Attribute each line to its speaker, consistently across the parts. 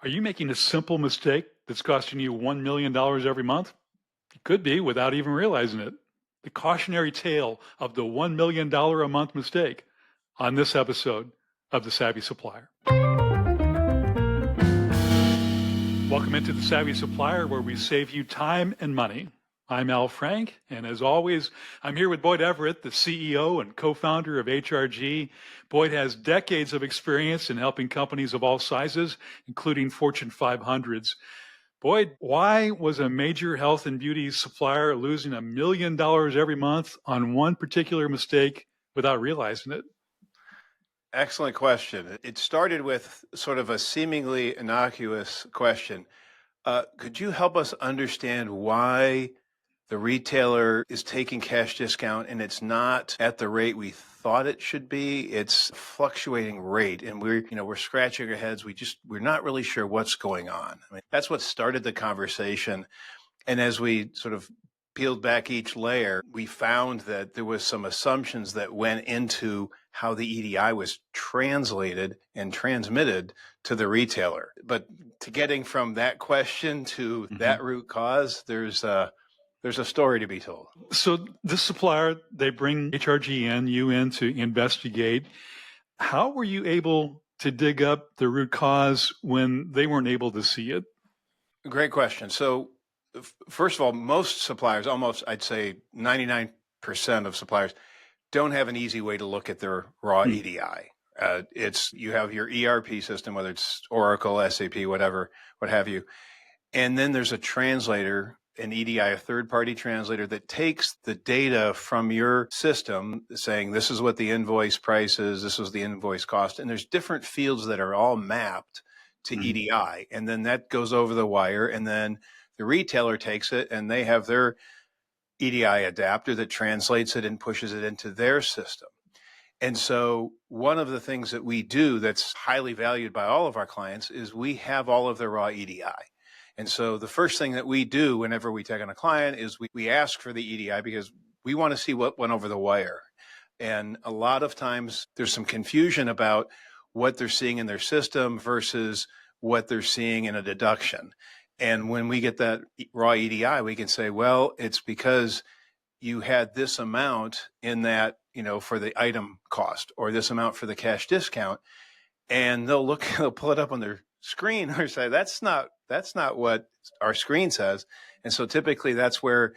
Speaker 1: Are you making a simple mistake that's costing you $1 million every month? You could be without even realizing it. The cautionary tale of the $1 million a month mistake on this episode of The Savvy Supplier. Welcome into The Savvy Supplier, where we save you time and money. I'm Al Frank, and as always, I'm here with Boyd Everett, the CEO and co-founder of HRG. Boyd has decades of experience in helping companies of all sizes, including Fortune 500s. Boyd, why was a major health and beauty supplier losing $1 million every month on one particular mistake without realizing it?
Speaker 2: Excellent question. It started with sort of a seemingly innocuous question. Could you help us understand why the retailer is taking cash discount and it's not at the rate we thought it should be? It's fluctuating rate, and we're scratching our heads. We're not really sure what's going on. I mean, that's what started the conversation. And as we sort of peeled back each layer, we found that there was some assumptions that went into how the EDI was translated and transmitted to the retailer. But to getting from that question to that root cause, there's a story to be told.
Speaker 1: So this supplier, they bring HRG in, you in to investigate. How were you able to dig up the root cause when they weren't able to see it?
Speaker 2: Great question. So first of all, most suppliers, almost I'd say 99% of suppliers, don't have an easy way to look at their raw EDI. You have your ERP system, whether it's Oracle, SAP, whatever, what have you. And then there's a translator, an EDI, a third-party translator that takes the data from your system saying, this is what the invoice price is, this is the invoice cost. And there's different fields that are all mapped to EDI. And then that goes over the wire, and then the retailer takes it and they have their EDI adapter that translates it and pushes it into their system. And so one of the things that we do that's highly valued by all of our clients is we have all of their raw EDI. And so the first thing that we do whenever we take on a client is we ask for the EDI because we want to see what went over the wire. And a lot of times there's some confusion about what they're seeing in their system versus what they're seeing in a deduction. And when we get that raw EDI, we can say, well, it's because you had this amount in that, for the item cost, or this amount for the cash discount. And they'll pull it up on their screen or say, that's not what our screen says. And so typically that's where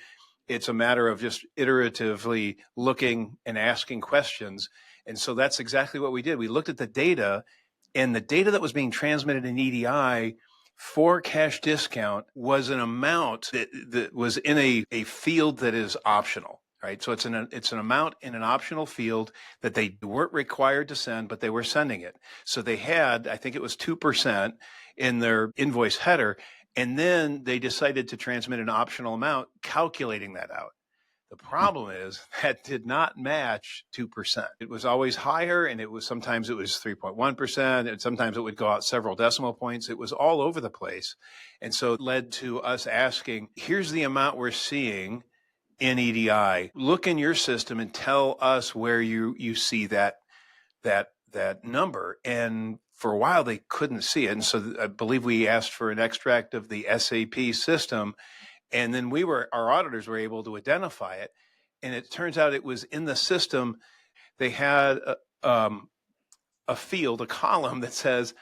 Speaker 2: it's a matter of just iteratively looking and asking questions. And so that's exactly what we did. We looked at the data, and the data that was being transmitted in EDI for cash discount was an amount that was in a field that is optional, right? So it's an amount in an optional field that they weren't required to send, but they were sending it. So they had, I think it was 2% in their invoice header, and then they decided to transmit an optional amount, calculating that out. The problem is that did not match 2%. It was always higher, and sometimes it was 3.1%, and sometimes it would go out several decimal points. It was all over the place. And so it led to us asking, here's the amount we're seeing in EDI. Look in your system and tell us where you see that number. And for a while, they couldn't see it. And so I believe we asked for an extract of the SAP system. And then our auditors were able to identify it. And it turns out it was in the system. They had a field, a column that says,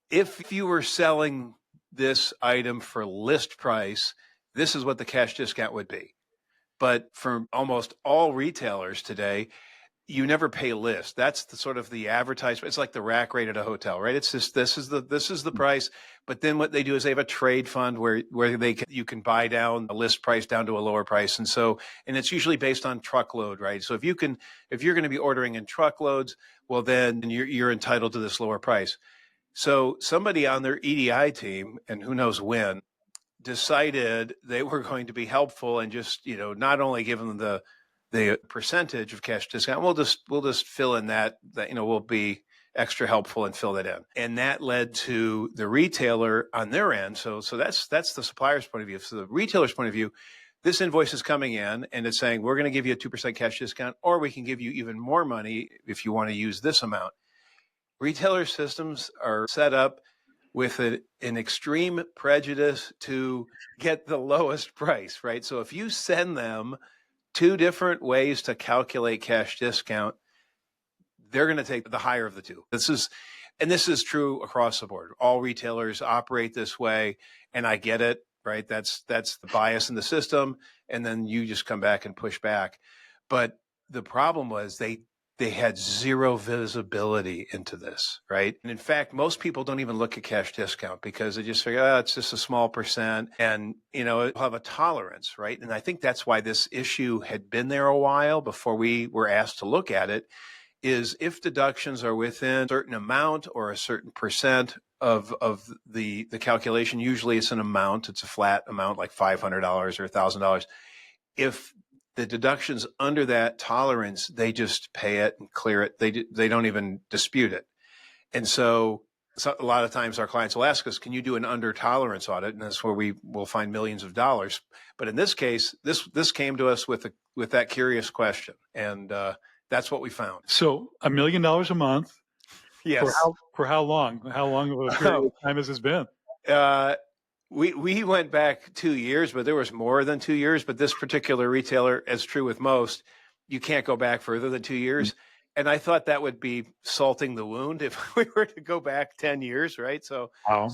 Speaker 2: if you were selling this item for list price, this is what the cash discount would be. But for almost all retailers today, you never pay list. That's the sort of the advertisement. It's like the rack rate at a hotel, right? It's just this is the price. But then what they do is they have a trade fund where you can buy down a list price down to a lower price, and it's usually based on truckload, right? So if you're going to be ordering in truckloads, well then you're entitled to this lower price. So somebody on their EDI team, and who knows when, decided they were going to be helpful and just not only give them the percentage of cash discount, we'll just fill in that we'll be extra helpful and fill that in. And that led to the retailer on their end. So that's the supplier's point of view. So the retailer's point of view, this invoice is coming in and it's saying, we're going to give you a 2% cash discount, or we can give you even more money if you want to use this amount. Retailer systems are set up with an extreme prejudice to get the lowest price, right? So if you send them two different ways to calculate cash discount, they're going to take the higher of the two. This is true across the board. All retailers operate this way, and I get it, right? That's the bias in the system, and then you just come back and push back. But the problem was they had zero visibility into this, right? And in fact, most people don't even look at cash discount because they just figure, oh, it's just a small percent, and it'll have a tolerance, right? And I think that's why this issue had been there a while before we were asked to look at it. Is if deductions are within a certain amount or a certain percent of the calculation, usually it's an amount, it's a flat amount like $500 or $1,000. If the deductions under that tolerance, they just pay it and clear it. They don't even dispute it. And so a lot of times our clients will ask us, can you do an under tolerance audit? And that's where we will find millions of dollars. But in this case, this came to us with that curious question. And that's what we found.
Speaker 1: So $1 million a month.
Speaker 2: Yes.
Speaker 1: For how long? How long of a period of time has this been?
Speaker 2: We went back 2 years, but there was more than 2 years. But this particular retailer, as true with most, you can't go back further than 2 years. Mm-hmm. And I thought that would be salting the wound if we were to go back 10 years, right? So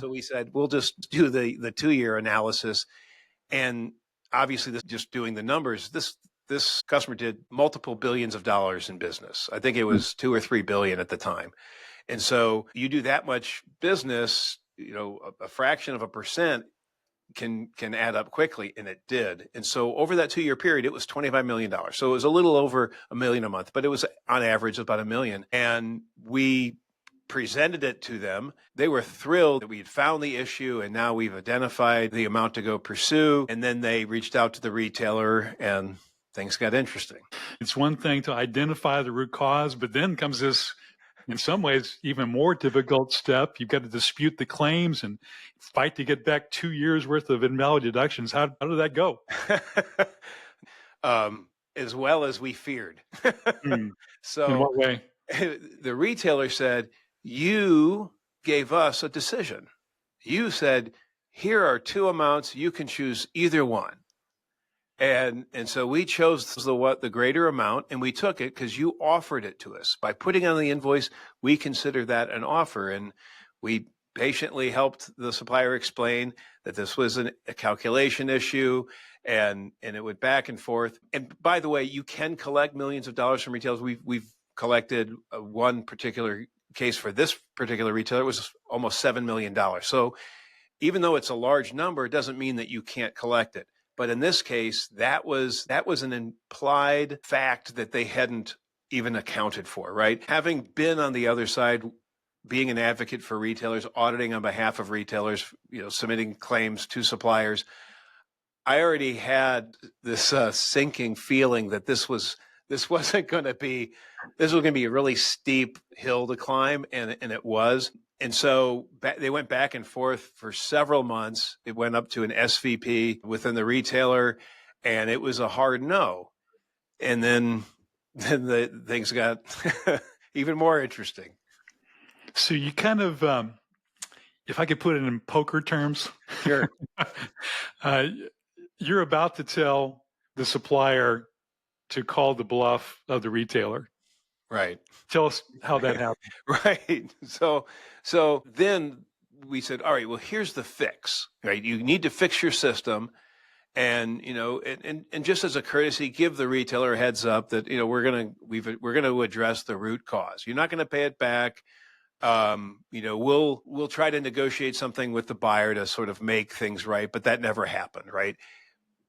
Speaker 2: we said, we'll just do the 2-year analysis. And obviously, just doing the numbers, this customer did multiple billions of dollars in business. I think it was 2 or 3 billion at the time. And so you do that much business, a fraction of a percent can add up quickly, and it did. And so over that 2-year period, it was $25 million. So it was a little over $1 million a month, but it was on average about $1 million. And we presented it to them. They were thrilled that we had found the issue, and now we've identified the amount to go pursue. And then they reached out to the retailer, and things got interesting.
Speaker 1: It's one thing to identify the root cause, but then comes this, in some ways, even more difficult step. You've got to dispute the claims and fight to get back 2 years worth of invalid deductions. How did that go?
Speaker 2: As well as we feared. So
Speaker 1: in what way?
Speaker 2: The retailer said, you gave us a decision. You said, here are two amounts. You can choose either one. And so we chose the greater amount, and we took it because you offered it to us. By putting on the invoice, we consider that an offer. And we patiently helped the supplier explain that this was a calculation issue, and it went back and forth. And by the way, you can collect millions of dollars from retailers. We've collected one particular case for this particular retailer. It was almost $7 million. So even though it's a large number, it doesn't mean that you can't collect it. But in this case, that was an implied fact that they hadn't even accounted for, right? Having been on the other side, being an advocate for retailers, auditing on behalf of retailers, submitting claims to suppliers, I already had this sinking feeling that this was going to be a really steep hill to climb, and it was. And so they went back and forth for several months. It went up to an SVP within the retailer, and it was a hard no. And then the things got even more interesting.
Speaker 1: So you kind of, if I could put it in poker terms,
Speaker 2: sure.
Speaker 1: You're about to tell the supplier to call the bluff of the retailer.
Speaker 2: Right.
Speaker 1: Tell us how that happened.
Speaker 2: Right. So then we said, all right, well, here's the fix, right? You need to fix your system. And, and just as a courtesy, give the retailer a heads up that, we're going to address the root cause. You're not going to pay it back. We'll try to negotiate something with the buyer to sort of make things right, but that never happened. Right.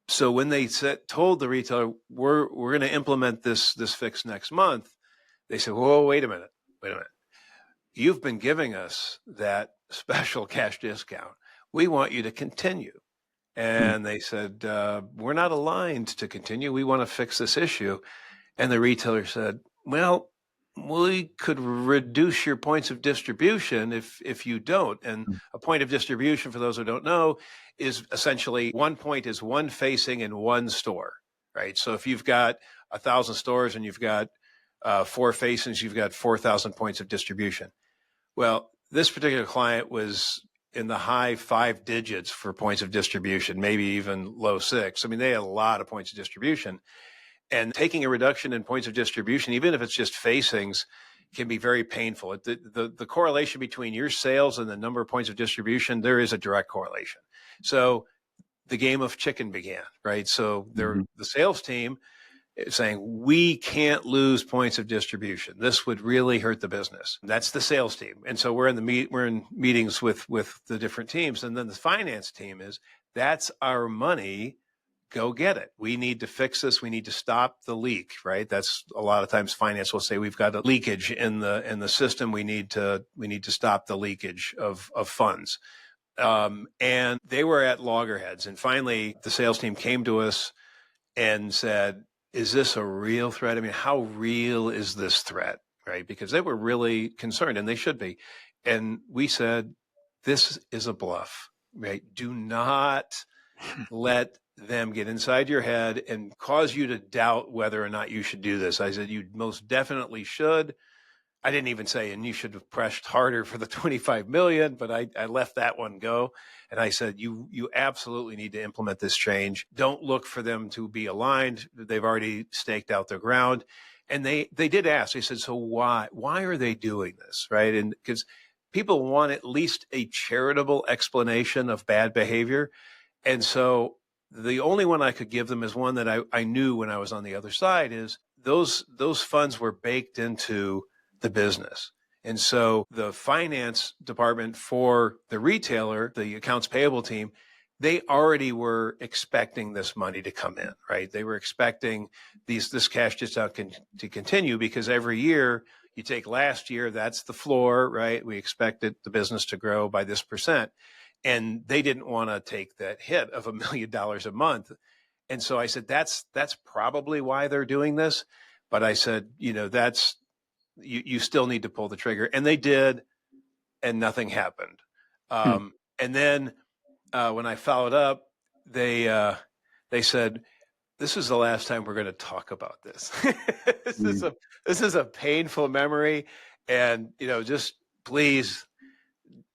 Speaker 2: So when they told the retailer, we're going to implement this fix next month, they said, whoa, wait a minute. You've been giving us that special cash discount. We want you to continue. And they said, we're not aligned to continue. We want to fix this issue. And the retailer said, well, we could reduce your points of distribution if you don't. And a point of distribution, for those who don't know, is essentially one point is one facing in one store, right? So if you've got 1,000 stores and you've got 4 facings, you've got 4,000 points of distribution. Well, this particular client was in the high 5 digits for points of distribution, maybe even low 6. I mean, they had a lot of points of distribution. And taking a reduction in points of distribution, even if it's just facings, can be very painful. The correlation between your sales and the number of points of distribution, there is a direct correlation. So the game of chicken began, right? So the sales team is saying, we can't lose points of distribution. This would really hurt the business. That's the sales team. And so we're in meetings with the different teams. And then the finance team is, that's our money. Go get it. We need to fix this. We need to stop the leak, right? That's a lot of times finance will say, we've got a leakage in the system. We need to stop the leakage of funds. And they were at loggerheads. And finally, the sales team came to us and said, is this a real threat? I mean, how real is this threat, right? Because they were really concerned, and they should be. And we said, this is a bluff, right? Do not let them get inside your head and cause you to doubt whether or not you should do this. I said, you most definitely should. I didn't even say, and you should have pressed harder for the 25 million, but I left that one go. And I said, you absolutely need to implement this change. Don't look for them to be aligned. They've already staked out their ground. And they did ask, they said, so why are they doing this? Right. And because people want at least a charitable explanation of bad behavior. And so the only one I could give them is one that I knew when I was on the other side, is those funds were baked into the business. And so the finance department for the retailer, the accounts payable team, they already were expecting this money to come in, right? They were expecting this cash discount to continue, because every year you take last year, that's the floor, right? We expected the business to grow by this percent. And they didn't want to take that hit of $1 million a month. And so I said, that's probably why they're doing this. But I said, that's, you still need to pull the trigger. And they did, and nothing happened. And then when I followed up, they said, this is the last time we're going to talk about this. This is a painful memory. And, just please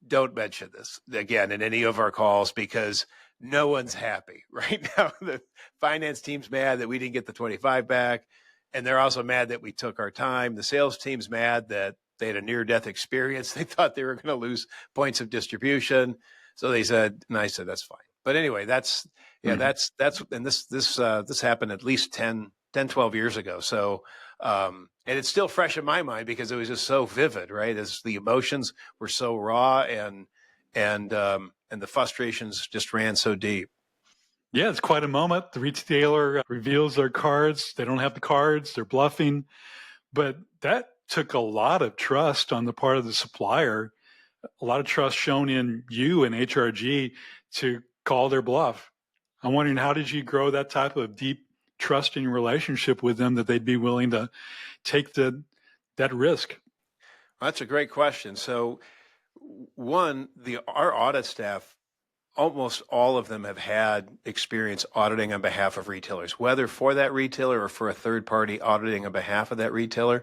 Speaker 2: don't mention this again in any of our calls, because no one's happy right now. The finance team's mad that we didn't get the 25 back. And they're also mad that we took our time. The sales team's mad that they had a near-death experience. They thought they were going to lose points of distribution. So they said, and I said, that's fine. But anyway, that's, and this happened at least 10, 12 years ago. So, and it's still fresh in my mind because it was just so vivid, right? As the emotions were so raw and the frustrations just ran so deep.
Speaker 1: Yeah, it's quite a moment. The retailer reveals their cards. They don't have the cards. They're bluffing. But that took a lot of trust on the part of the supplier, a lot of trust shown in you and HRG to call their bluff. I'm wondering, how did you grow that type of deep, trusting relationship with them that they'd be willing to take that risk?
Speaker 2: That's a great question. So one, our audit staff, almost all of them have had experience auditing on behalf of retailers, whether for that retailer or for a third party auditing on behalf of that retailer.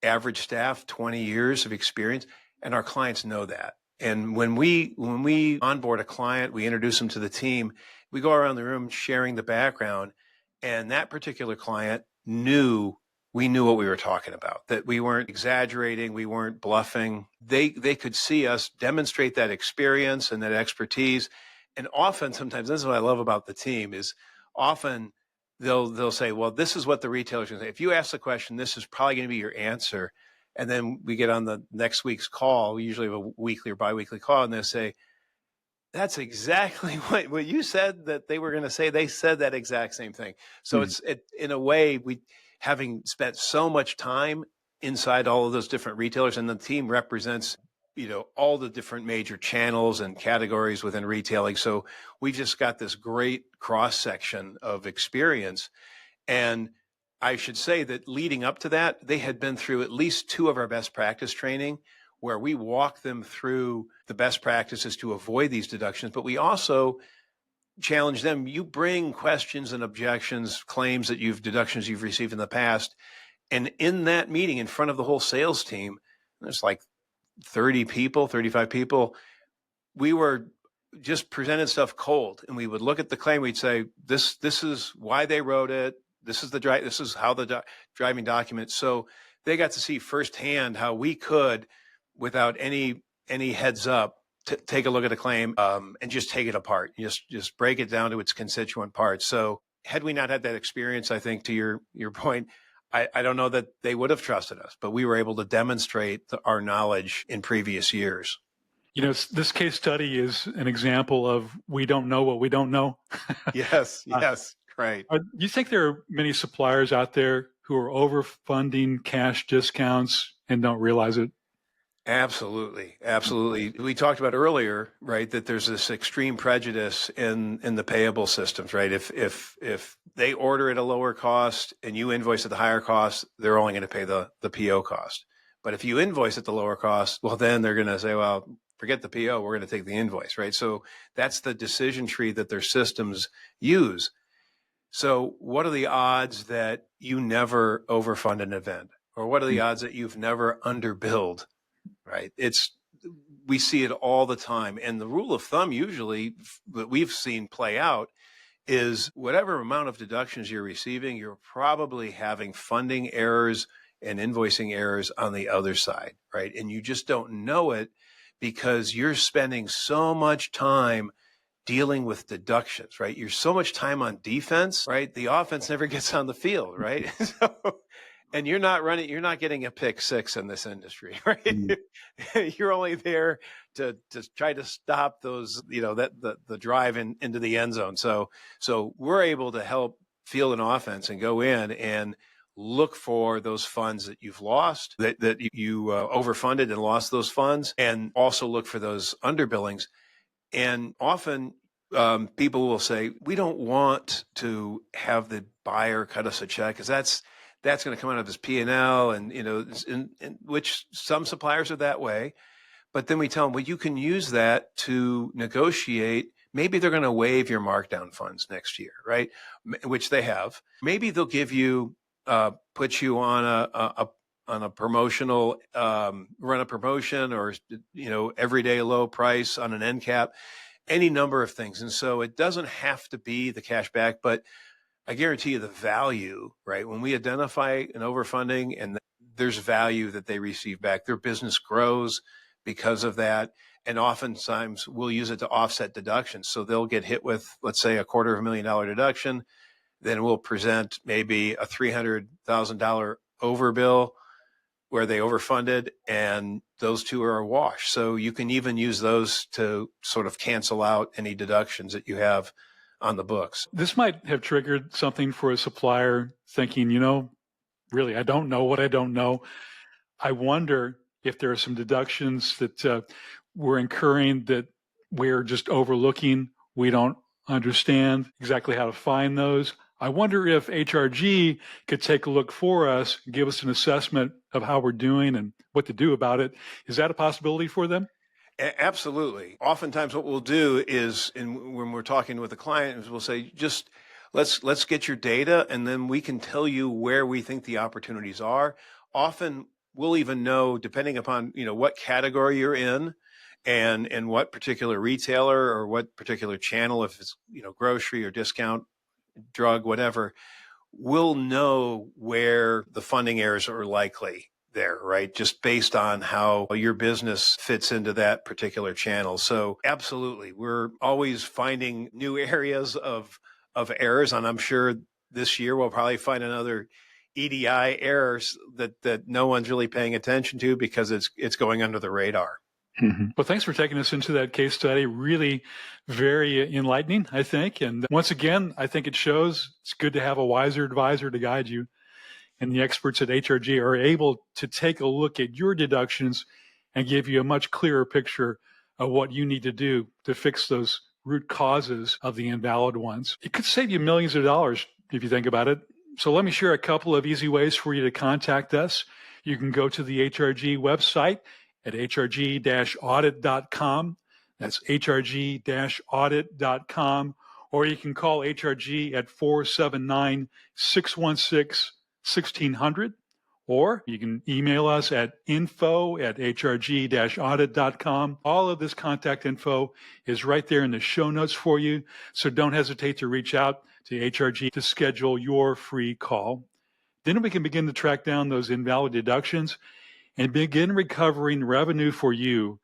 Speaker 2: Average staff, 20 years of experience, and our clients know that. And when we onboard a client, we introduce them to the team, we go around the room sharing the background, and that particular client we knew what we were talking about, that we weren't exaggerating, we weren't bluffing. They could see us demonstrate that experience and that expertise. And often, sometimes, this is what I love about the team, is often they'll say, well, this is what the retailer's going to say. If you ask the question, this is probably going to be your answer. And then we get on the next week's call. We usually have a weekly or biweekly call, and they'll say, that's exactly what you said that they were going to say. They said that exact same thing. So it's in a way, having spent so much time inside all of those different retailers, and the team represents, all the different major channels and categories within retailing. So we've just got this great cross section of experience. And I should say that leading up to that, they had been through at least 2 of our best practice training, where we walk them through the best practices to avoid these deductions. But we also challenge them. You bring questions and objections, claims that deductions you've received in the past. And in that meeting, in front of the whole sales team, there's like 30 people, 35 people, we were just presented stuff cold, and we would look at the claim. We'd say, this is why they wrote it. This is how the driving document. So they got to see firsthand how we could, without any heads up, take a look at a claim and just take it apart, just break it down to its constituent parts. So had we not had that experience, I think to your point, I don't know that they would have trusted us, but we were able to demonstrate our knowledge in previous years.
Speaker 1: This case study is an example of we don't know what we don't know.
Speaker 2: Yes, right.
Speaker 1: Do you think there are many suppliers out there who are overfunding cash discounts and don't realize it?
Speaker 2: Absolutely. We talked about earlier, right, that there's this extreme prejudice in the payable systems, right? If they order at a lower cost and you invoice at the higher cost, they're only going to pay the PO cost. But if you invoice at the lower cost, well, then they're going to say, well, forget the PO, we're going to take the invoice, right? So that's the decision tree that their systems use. So what are the odds that you never overfund an event? Or what are the odds that you've never underbilled? Right. We see it all the time. And the rule of thumb usually that we've seen play out is whatever amount of deductions you're receiving, you're probably having funding errors and invoicing errors on the other side. Right. And you just don't know it because you're spending so much time dealing with deductions, right? You're so much time on defense, right? The offense never gets on the field, right? And you're not getting a pick six in this industry, right? Mm-hmm. You're only there to try to stop those, the drive into the end zone. So we're able to help field an offense and go in and look for those funds that you've lost, that you overfunded and lost those funds, and also look for those underbillings. And often people will say, we don't want to have the buyer cut us a check because that's going to come out of his P&L, and in which some suppliers are that way. But then we tell them, well, you can use that to negotiate. Maybe they're going to waive your markdown funds next year, right? Which they have. Maybe they'll give you, put you on a promotional, run a promotion, or everyday low price on an end cap, any number of things. And so it doesn't have to be the cash back, but I guarantee you the value, right? When we identify an overfunding and there's value that they receive back, their business grows because of that. And oftentimes we'll use it to offset deductions. So they'll get hit with, let's say, $250,000 deduction. Then we'll present maybe a $300,000 overbill where they overfunded, and those two are a wash. So you can even use those to sort of cancel out any deductions that you have on the books.
Speaker 1: This might have triggered something for a supplier thinking, really, I don't know what I don't know. I wonder if there are some deductions that we're incurring that we're just overlooking. We don't understand exactly how to find those. I wonder if HRG could take a look for us, give us an assessment of how we're doing and what to do about it. Is that a possibility for them?
Speaker 2: Absolutely. Oftentimes what we'll do is, when we're talking with a client, is we'll say, just let's get your data, and then we can tell you where we think the opportunities are. Often we'll even know, depending upon, what category you're in and what particular retailer or what particular channel, if it's, grocery or discount, drug, whatever, we'll know where the funding errors are likely there, right? Just based on how your business fits into that particular channel. So absolutely, we're always finding new areas of errors, and I'm sure this year we'll probably find another EDI errors that no one's really paying attention to because it's going under the radar.
Speaker 1: Mm-hmm. Well, thanks for taking us into that case study. Really very enlightening, I think. And once again, I think it shows it's good to have a wiser advisor to guide you. And the experts at HRG are able to take a look at your deductions and give you a much clearer picture of what you need to do to fix those root causes of the invalid ones. It could save you millions of dollars if you think about it. So let me share a couple of easy ways for you to contact us. You can go to the HRG website at hrg-audit.com. That's hrg-audit.com. Or you can call HRG at 479-616-1600, Or you can email us at info@hrg-audit.com. All of this contact info is right there in the show notes for you, so don't hesitate to reach out to HRG to schedule your free call. Then we can begin to track down those invalid deductions and begin recovering revenue for you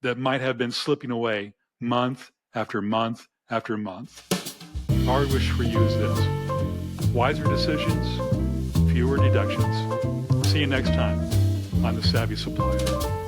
Speaker 1: that might have been slipping away month after month after month. Our wish for you is this: wiser decisions, fewer deductions. See you next time on The Savvy Supplier.